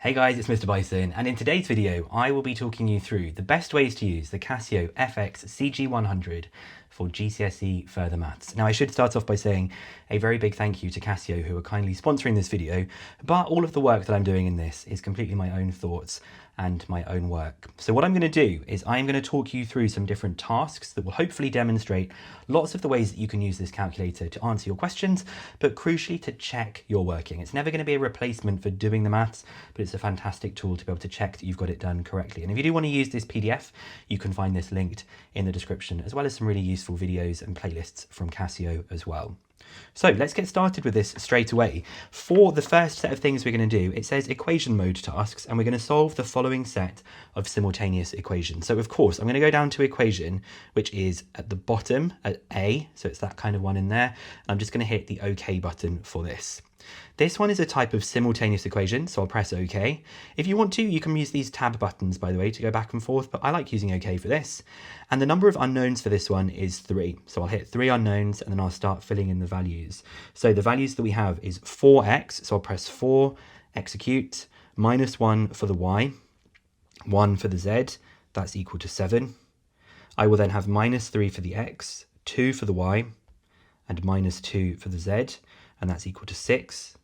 Hey guys, it's Mr. Bison, and in today's video I will be talking you through the best ways to use the Casio fx-CG100 for GCSE Further Maths. Now I should start off by saying a very big thank you to Casio who are kindly sponsoring this video, but all of the work that I'm doing in this is completely my own thoughts and my own work. So what I'm going to do is I'm going to talk you through some different tasks that will hopefully demonstrate lots of the ways that you can use this calculator to answer your questions, but crucially to check your working. It's never going to be a replacement for doing the maths, but it's a fantastic tool to be able to check that you've got it done correctly. And if you do want to use this PDF, you can find this linked in the description, as well as some really useful videos and playlists from Casio as well. So let's get started with this straight away. For the first set of things we're going to do, it says equation mode tasks, and we're going to solve the following set of simultaneous equations. So of course, I'm going to go down to equation, which is at the bottom at A. So it's that kind of one in there. And I'm just going to hit the OK button for this. This one is a type of simultaneous equation, so I'll press OK. If you want to, you can use these tab buttons, by the way, to go back and forth, but I like using OK for this. And the number of unknowns for this one is 3. So I'll hit 3 unknowns, and then I'll start filling in the values. So the values that we have is 4x, so I'll press 4, execute, minus 1 for the y, 1 for the z, that's equal to 7. I will then have minus 3 for the x, 2 for the y, and minus 2 for the z, and that's equal to 6.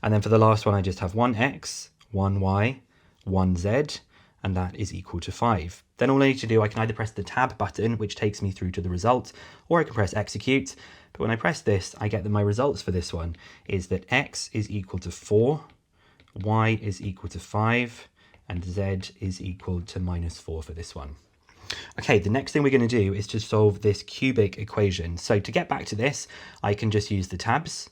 And then for the last one, I just have 1x, 1y, 1z, and that is equal to 5. Then all I need to do, I can either press the tab button, which takes me through to the result, or I can press execute. But when I press this, I get that my results for this one is that x is equal to 4, y is equal to 5, and z is equal to minus 4 for this one. Okay, the next thing we're going to do is to solve this cubic equation. So to get back to this, I can just use the tabs.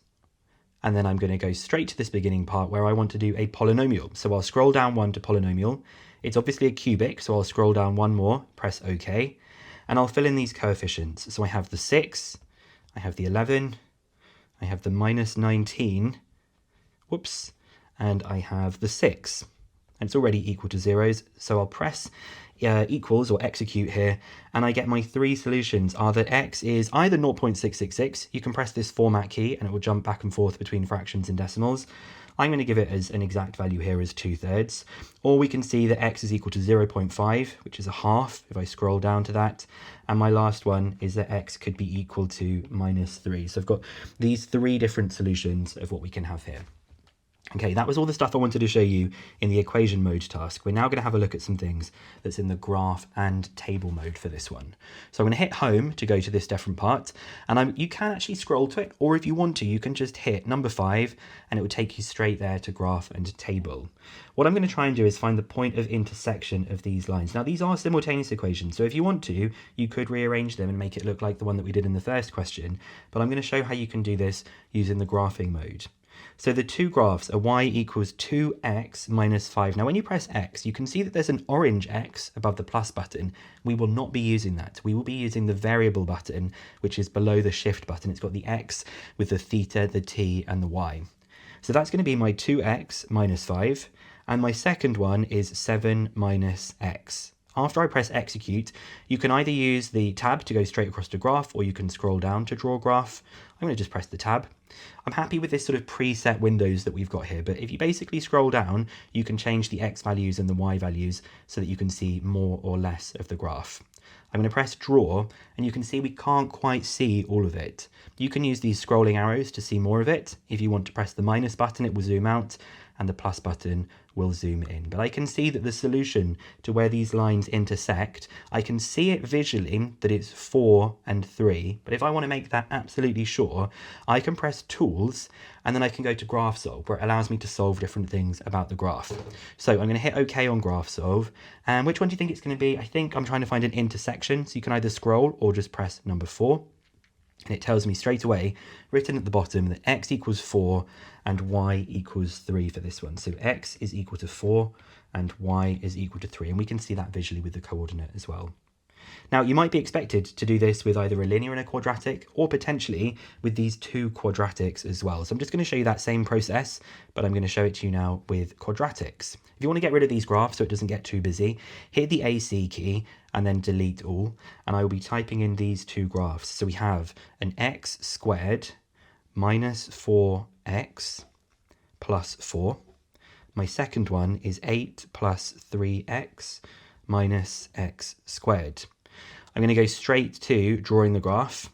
And then I'm going to go straight to this beginning part where I want to do a polynomial. So I'll scroll down 1 to polynomial. It's obviously a cubic, so I'll scroll down 1 more, press OK, and I'll fill in these coefficients. So I have the 6, I have the 11, I have the minus 19, whoops, and I have the 6. And it's already equal to zeros, so I'll press equals or execute here, and I get my 3 solutions are that x is either 0.666, you can press this format key and it will jump back and forth between fractions and decimals. I'm going to give it as an exact value here as 2/3, or we can see that x is equal to 0.5, which is a half if I scroll down to that, and my last one is that x could be equal to minus 3. So I've got these 3 different solutions of what we can have here. Okay, that was all the stuff I wanted to show you in the equation mode task. We're now going to have a look at some things that's in the graph and table mode for this one. So I'm going to hit home to go to this different part, and you can actually scroll to it, or if you want to, you can just hit number 5 and it will take you straight there to graph and table. What I'm going to try and do is find the point of intersection of these lines. Now these are simultaneous equations, so if you want to, you could rearrange them and make it look like the one that we did in the first question, but I'm going to show how you can do this using the graphing mode. So the two graphs are y equals 2x minus 5. Now when you press x, you can see that there's an orange x above the plus button. We will not be using that. We will be using the variable button, which is below the shift button. It's got the x with the theta, the t, and the y. So that's going to be my 2x minus 5. And my second one is 7 minus x. After I press execute, you can either use the tab to go straight across to graph, or you can scroll down to draw graph. I'm going to just press the tab. I'm happy with this sort of preset windows that we've got here, but if you basically scroll down, you can change the x values and the y values so that you can see more or less of the graph. I'm going to press draw, and you can see we can't quite see all of it. You can use these scrolling arrows to see more of it. If you want to press the minus button, it will zoom out, and the plus button will zoom in. But I can see that the solution to where these lines intersect, I can see it visually that it's 4 and 3. But if I want to make that absolutely sure, I can press tools, and then I can go to graph solve, where it allows me to solve different things about the graph. So I'm going to hit OK on graph solve. And which one do you think it's going to be? I think I'm trying to find an intersection. So you can either scroll or just press number 4. And it tells me straight away, written at the bottom, that x equals 4 and y equals 3 for this one. So x is equal to 4 and y is equal to 3. And we can see that visually with the coordinate as well. Now, you might be expected to do this with either a linear and a quadratic, or potentially with these 2 quadratics as well. So I'm just going to show you that same process, but I'm going to show it to you now with quadratics. If you want to get rid of these graphs so it doesn't get too busy, hit the AC key and then delete all, and I will be typing in these 2 graphs. So we have an x squared minus 4x plus 4 My second one is 8 plus 3x minus x squared. I'm going to go straight to drawing the graph.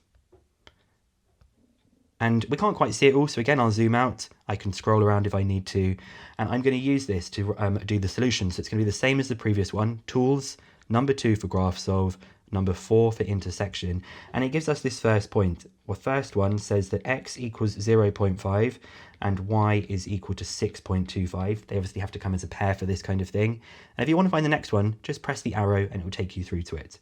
And we can't quite see it all, so again, I'll zoom out. I can scroll around if I need to. And I'm going to use this to do the solution. So it's going to be the same as the previous one. Tools, number 2 for graph solve, number 4 for intersection. And it gives us this first point. Well, first one says that x equals 0.5 and y is equal to 6.25. They obviously have to come as a pair for this kind of thing. And if you want to find the next one, just press the arrow and it will take you through to it.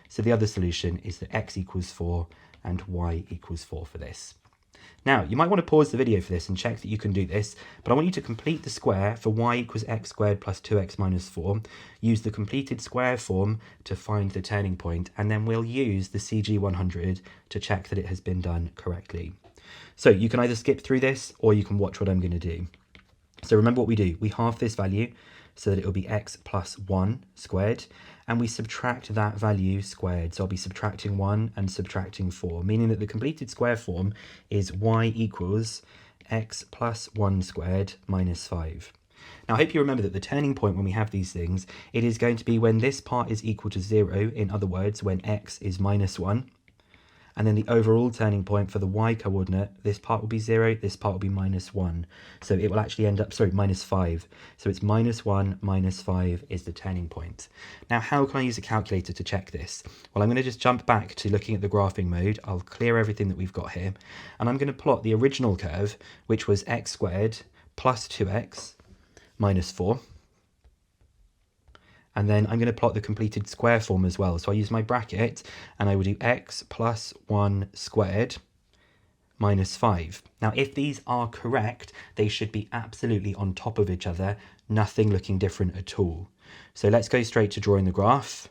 So the other solution is that x equals 4 and y equals 4 for this. Now, you might want to pause the video for this and check that you can do this, but I want you to complete the square for y equals x squared plus 2x minus 4. Use the completed square form to find the turning point, and then we'll use the CG100 to check that it has been done correctly. So you can either skip through this or you can watch what I'm going to do. So remember what we do. We halve this value so that it will be x plus 1 squared, and we subtract that value squared. So I'll be subtracting 1 and subtracting 4, meaning that the completed square form is y equals x plus 1 squared minus 5. Now, I hope you remember that the turning point when we have these things, it is going to be when this part is equal to 0, in other words, when x is minus 1. And then the overall turning point for the y coordinate, this part will be 0, this part will be minus 1. So it will actually end up, minus 5. So it's minus 1 minus 5 is the turning point. Now, how can I use a calculator to check this? Well, I'm going to just jump back to looking at the graphing mode. I'll clear everything that we've got here. And I'm going to plot the original curve, which was x squared plus 2x minus 4. And then I'm going to plot the completed square form as well. So I use my bracket and I will do x plus 1 squared minus 5. Now, if these are correct, they should be absolutely on top of each other, nothing looking different at all. So let's go straight to drawing the graph.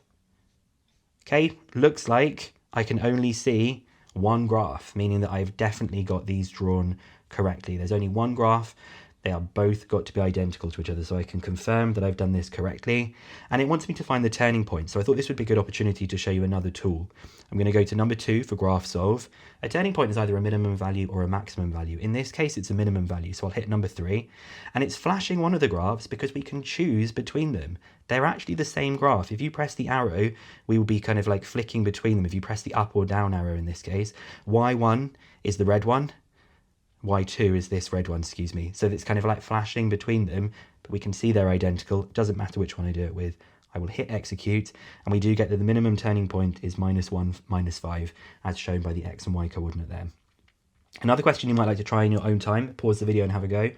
Okay, looks like I can only see one graph, meaning that I've definitely got these drawn correctly. There's only one graph. They are both got to be identical to each other, so I can confirm that I've done this correctly. And it wants me to find the turning point, so I thought this would be a good opportunity to show you another tool. I'm going to go to number 2 for graph solve. A turning point is either a minimum value or a maximum value. In this case, it's a minimum value, so I'll hit number 3. And it's flashing one of the graphs because we can choose between them. They're actually the same graph. If you press the arrow, we will be kind of like flicking between them. If you press the up or down arrow in this case, y1 is the red one, y2 is this red one, excuse me. So it's kind of like flashing between them, but we can see they're identical. It doesn't matter which one I do it with. I will hit execute, and we do get that the minimum turning point is minus 1, minus 5, as shown by the x and y coordinate there. Another question you might like to try in your own time, pause the video and have a go,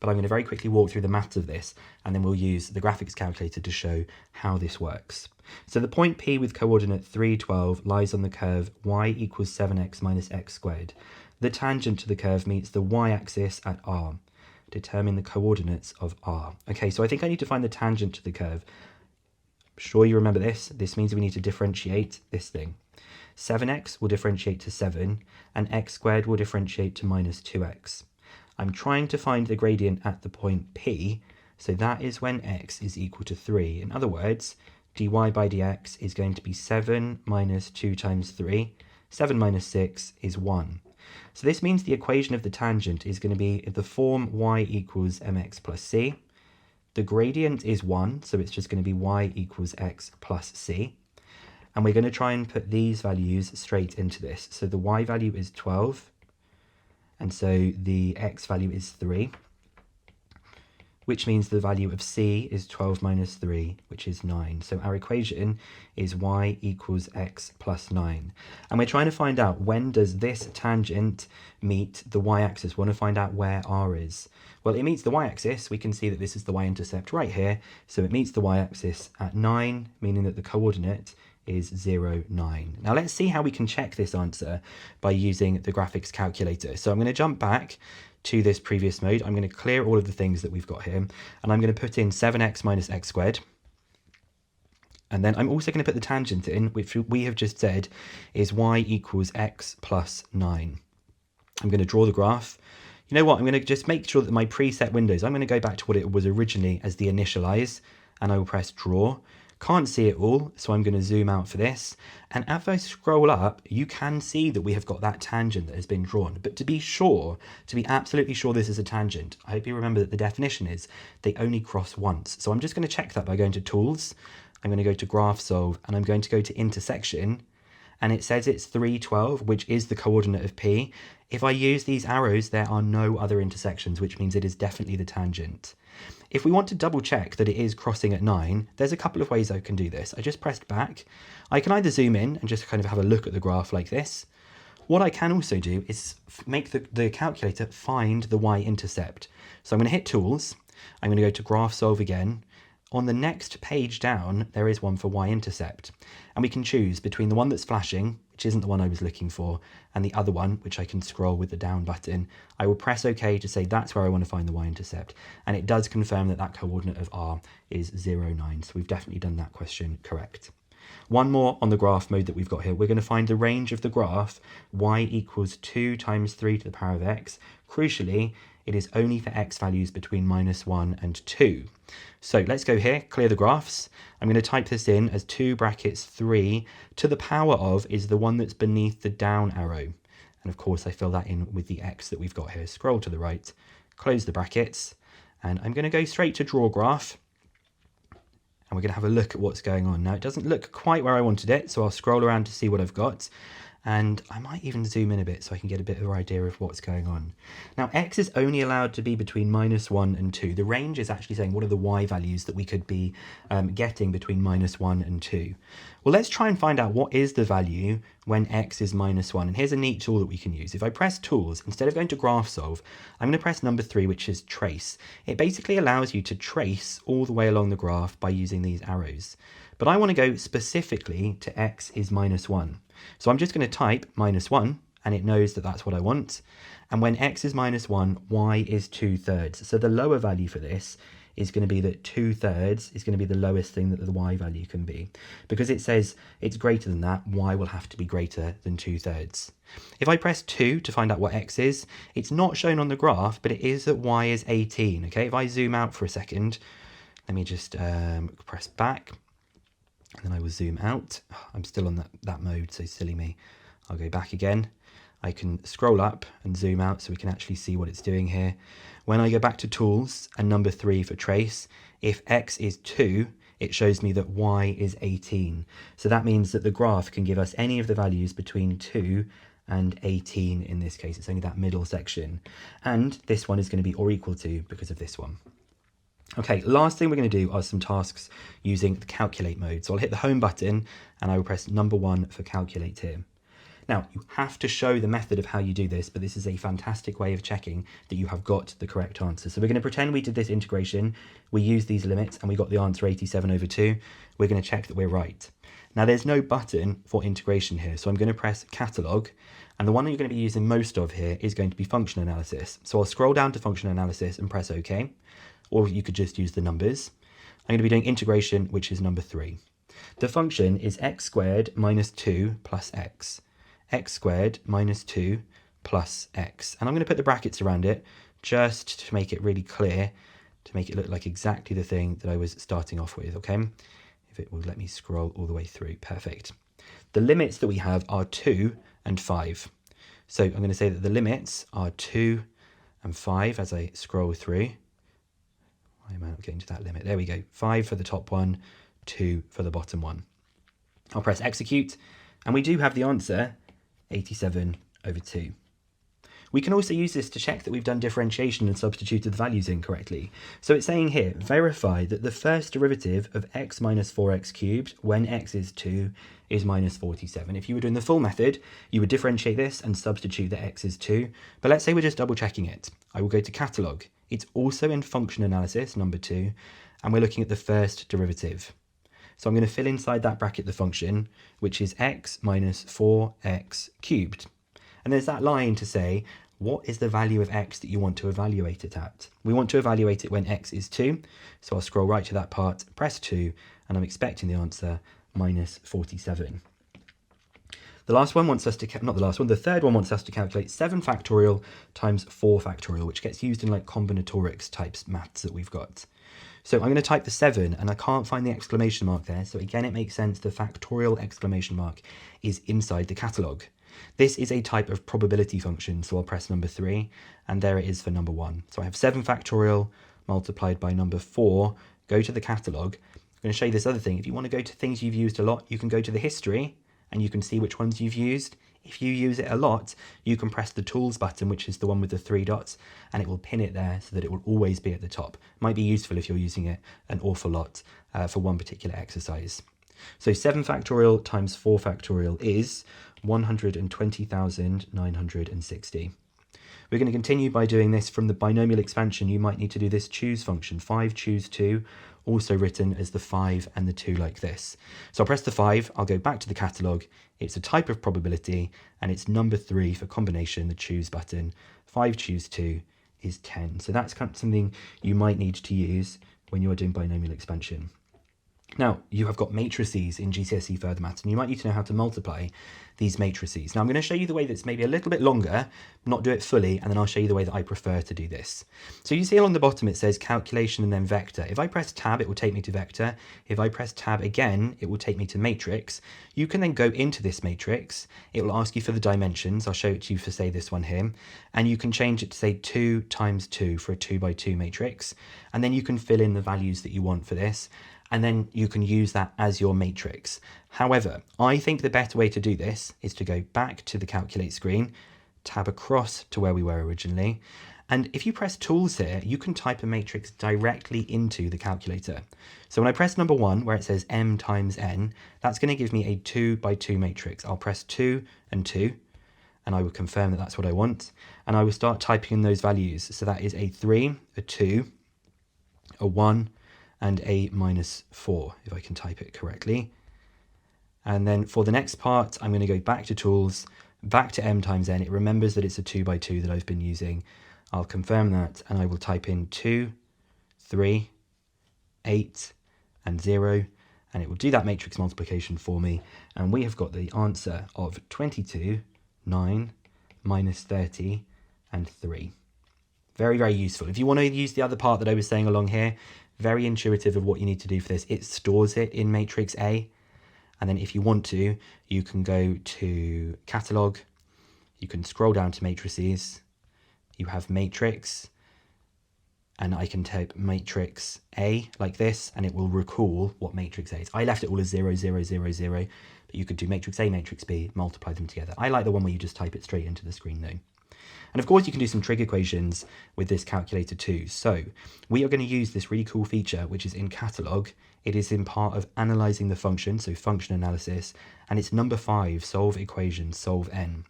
but I'm going to very quickly walk through the maths of this, and then we'll use the graphics calculator to show how this works. So the point P with coordinate 3, 12 lies on the curve y equals 7x minus x squared. The tangent to the curve meets the y-axis at r. Determine the coordinates of r. Okay, so I think I need to find the tangent to the curve. I'm sure you remember this. This means we need to differentiate this thing. 7x will differentiate to 7, and x squared will differentiate to minus 2x. I'm trying to find the gradient at the point P, so that is when x is equal to 3. In other words, dy by dx is going to be 7 minus 2 times 3. 7 minus 6 is 1. So this means the equation of the tangent is going to be the form y equals mx plus c. The gradient is 1, so it's just going to be y equals x plus c. And we're going to try and put these values straight into this. So the y value is 12, and so the x value is 3, which means the value of c is 12 minus 3, which is 9. So our equation is y equals x plus 9. And we're trying to find out when does this tangent meet the y-axis. We want to find out where r is. Well, it meets the y-axis. We can see that this is the y-intercept right here. So it meets the y-axis at 9, meaning that the coordinate is 0, 9. Now let's see how we can check this answer by using the graphics calculator. So I'm going to jump back to this previous mode. I'm going to clear all of the things that we've got here, and I'm going to put in 7x minus x squared. And then I'm also going to put the tangent in, which we have just said is y equals x plus 9. I'm going to draw the graph. You know what? I'm going to just make sure that my preset windows, I'm going to go back to what it was originally as the initialize, and I will press draw. Can't see it all, so I'm going to zoom out for this. And as I scroll up, you can see that we have got that tangent that has been drawn. But to be sure, to be absolutely sure this is a tangent, I hope you remember that the definition is they only cross once. So I'm just going to check that by going to Tools. I'm going to go to Graph Solve, and I'm going to go to Intersection. And it says it's 312, which is the coordinate of P. If I use these arrows, there are no other intersections, which means it is definitely the tangent. If we want to double check that it is crossing at 9, there's a couple of ways I can do this. I just pressed back. I can either zoom in and just kind of have a look at the graph like this. What I can also do is make the calculator find the y-intercept. So I'm going to hit Tools. I'm going to go to Graph Solve again. On the next page down, there is one for y-intercept. And we can choose between the one that's flashing, which isn't the one I was looking for, and the other one, which I can scroll with the down button. I will press OK to say that's where I want to find the y-intercept. And it does confirm that that coordinate of r is 0, 9. So we've definitely done that question correct. One more on the graph mode that we've got here. We're going to find the range of the graph, y equals 2 times 3 to the power of x. Crucially, it is only for x values between -1 and 2. So let's go here, clear the graphs. I'm going to type this in as 2 brackets 3 to the power of is the one that's beneath the down arrow. And of course, I fill that in with the x that we've got here. Scroll to the right, close the brackets, and I'm going to go straight to draw graph. And we're going to have a look at what's going on. Now, it doesn't look quite where I wanted it, so I'll scroll around to see what I've got. And I might even zoom in a bit so I can get a bit of an idea of what's going on. Now, x is only allowed to be between -1 and 2. The range is actually saying what are the y values that we could be getting between -1 and 2. Well, let's try and find out what is the value when x is -1. And here's a neat tool that we can use. If I press Tools, instead of going to Graph Solve, I'm going to press number 3, which is Trace. It basically allows you to trace all the way along the graph by using these arrows. But I want to go specifically to x is -1. So I'm just going to type -1, and it knows that that's what I want. And when x is -1, y is 2/3. So the lower value for this is going to be that 2/3 is going to be the lowest thing that the y value can be. Because it says it's greater than that, y will have to be greater than 2/3. If I press 2 to find out what x is, it's not shown on the graph, but it is that y is 18. Okay, if I zoom out for a second, let me just press back. And then I will zoom out. I'm still on that mode, so silly me. I'll go back again. I can scroll up and zoom out so we can actually see what it's doing here. When I go back to Tools and number 3 for Trace, if x is 2, it shows me that y is 18. So that means that the graph can give us any of the values between 2 and 18 in this case. It's only that middle section. And this one is going to be or equal to because of this one. Okay, last thing we're going to do are some tasks using the calculate mode. So I'll hit the home button and I will press number 1 for calculate here. Now, you have to show the method of how you do this, but this is a fantastic way of checking that you have got the correct answer. So we're going to pretend we did this integration, we used these limits and we got the answer 87/2. We're going to check that we're right. Now, there's no button for integration here, so I'm going to press catalog, and the one that you're going to be using most of here is going to be function analysis. So I'll scroll down to function analysis and press OK. Or you could just use the numbers. I'm going to be doing integration, which is number 3. The function is x squared minus 2 plus x. X squared minus 2 plus x. And I'm going to put the brackets around it just to make it really clear, to make it look like exactly the thing that I was starting off with, okay? If it will let me scroll all the way through, perfect. The limits that we have are 2 and 5. So I'm going to say that the limits are 2 and 5 as I scroll through. Why am I not getting to that limit? There we go. 5 for the top one, 2 for the bottom one. I'll press execute, and we do have the answer, 87/2. We can also use this to check that we've done differentiation and substituted the values in correctly. So it's saying here, verify that the first derivative of x minus 4x cubed when x is 2 is minus 47. If you were doing the full method, you would differentiate this and substitute that x is 2. But let's say we're just double checking it. I will go to catalog. It's also in function analysis, number 2, and we're looking at the first derivative. So I'm going to fill inside that bracket the function, which is x minus 4x cubed. And there's that line to say, what is the value of x that you want to evaluate it at? We want to evaluate it when x is 2. So I'll scroll right to that part, press 2, and I'm expecting the answer, minus 47. The last one wants us to, not the last one, the third one wants us to calculate 7 factorial times 4 factorial, which gets used in like combinatorics types maths that we've got. So I'm going to type the 7 and I can't find the exclamation mark there. So again, it makes sense the factorial exclamation mark is inside the catalogue. This is a type of probability function. So I'll press number 3 and there it is for number 1. So I have 7 factorial multiplied by number 4. Go to the catalogue. I'm going to show you this other thing. If you want to go to things you've used a lot, you can go to the history and you can see which ones you've used. If you use it a lot, you can press the tools button, which is the one with the 3 dots, and it will pin it there so that it will always be at the top. Might be useful if you're using it an awful lot for one particular exercise. So 7 factorial times 4 factorial is 120,960. We're going to continue by doing this from the binomial expansion. You might need to do this choose function, 5 choose 2, also written as the 5 and the 2 like this. So I'll press the 5, I'll go back to the catalogue. It's a type of probability and it's number 3 for combination, the choose button. 5 choose 2 is 10. So that's kind of something you might need to use when you're doing binomial expansion. Now, you have got matrices in GCSE Further Maths, and you might need to know how to multiply these matrices. Now, I'm going to show you the way that's maybe a little bit longer, not do it fully, and then I'll show you the way that I prefer to do this. So you see along the bottom it says calculation and then vector. If I press tab, it will take me to vector. If I press tab again, it will take me to matrix. You can then go into this matrix. It will ask you for the dimensions. I'll show it to you for, say, this one here. And you can change it to, say, 2 times 2 for a 2 by 2 matrix. And then you can fill in the values that you want for this. And then you can use that as your matrix. However, I think the better way to do this is to go back to the calculate screen, tab across to where we were originally. And if you press tools here, you can type a matrix directly into the calculator. So when I press number 1, where it says m times n, that's going to give me a 2 by 2 matrix. I'll press 2 and 2, and I will confirm that that's what I want. And I will start typing in those values. So that is a 3, a 2, a 1, and a -4, if I can type it correctly. And then for the next part, I'm going to go back to tools, back to m times n. It remembers that it's a 2 by 2 that I've been using. I'll confirm that, and I will type in 2, 3, 8, and 0, and it will do that matrix multiplication for me. And we have got the answer of 22, 9, -30, and 3. Very, very useful. If you want to use the other part that I was saying along here, very intuitive of what you need to do for this. It stores it in matrix A. And then if you want to, you can go to catalog. You can scroll down to matrices. You have matrix. And I can type matrix A like this, and it will recall what matrix A is. I left it all as 0, 0, 0, 0. But you could do matrix A, matrix B, multiply them together. I like the one where you just type it straight into the screen though. And of course, you can do some trig equations with this calculator too. So we are going to use this really cool feature, which is in catalog. It is in part of analyzing the function, so function analysis, and it's number 5, solve equation, solve n.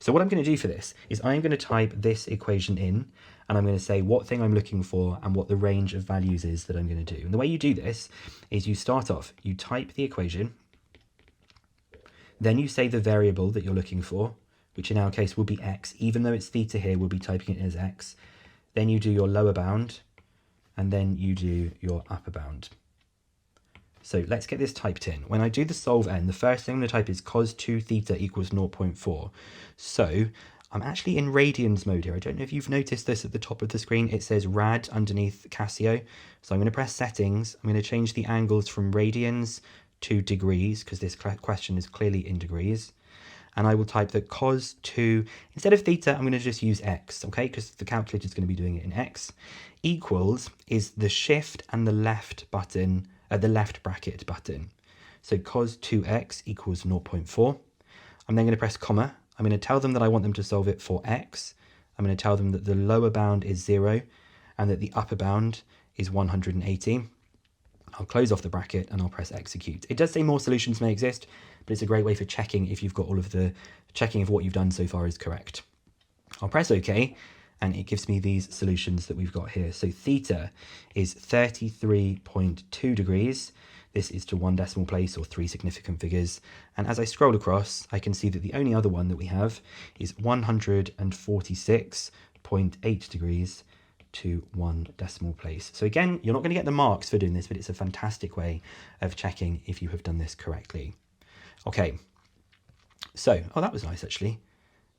So what I'm going to do for this is I'm going to type this equation in, and I'm going to say what thing I'm looking for and what the range of values is that I'm going to do. And the way you do this is you start off, you type the equation, then you say the variable that you're looking for, which in our case will be x. Even though it's theta here, we'll be typing it as x. Then you do your lower bound, and then you do your upper bound. So let's get this typed in. When I do the solve n, the first thing I'm going to type is cos 2 theta equals 0.4. So I'm actually in radians mode here. I don't know if you've noticed this at the top of the screen. It says rad underneath Casio. So I'm going to press settings. I'm going to change the angles from radians to degrees, because this question is clearly in degrees. And I will type that cos 2, instead of theta, I'm going to just use x, okay? Because the calculator is going to be doing it in x. Equals is the shift and the left button, the left bracket button. So cos 2x equals 0.4. I'm then going to press comma. I'm going to tell them that I want them to solve it for x. I'm going to tell them that the lower bound is 0 and that the upper bound is 180. I'll close off the bracket and I'll press execute. It does say more solutions may exist, but it's a great way for checking if you've got all of the checking if what you've done so far is correct. I'll press OK, and it gives me these solutions that we've got here. So theta is 33.2 degrees. This is to 1 decimal place or 3 significant figures. And as I scroll across, I can see that the only other one that we have is 146.8 degrees to 1 decimal place. So again, you're not going to get the marks for doing this, but it's a fantastic way of checking if you have done this correctly. Okay, so, oh, that was nice actually.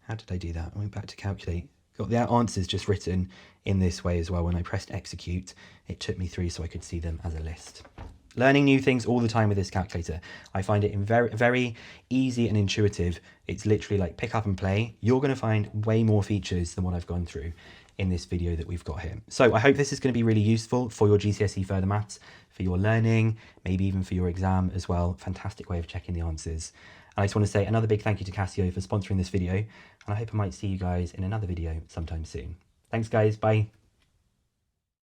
How did I do that? I went back to calculate, Got the answers just written in this way as well. When I pressed execute, it took me through so I could see them as a list. Learning new things all the time with this calculator. I find it very, very easy and intuitive. It's literally like pick up and play. You're going to find way more features than what I've gone through in this video that we've got here. So I hope this is going to be really useful for your GCSE Further Maths, for your learning, maybe even for your exam as well. Fantastic way of checking the answers. And I just want to say another big thank you to Casio for sponsoring this video. And I hope I might see you guys in another video sometime soon. Thanks guys, bye.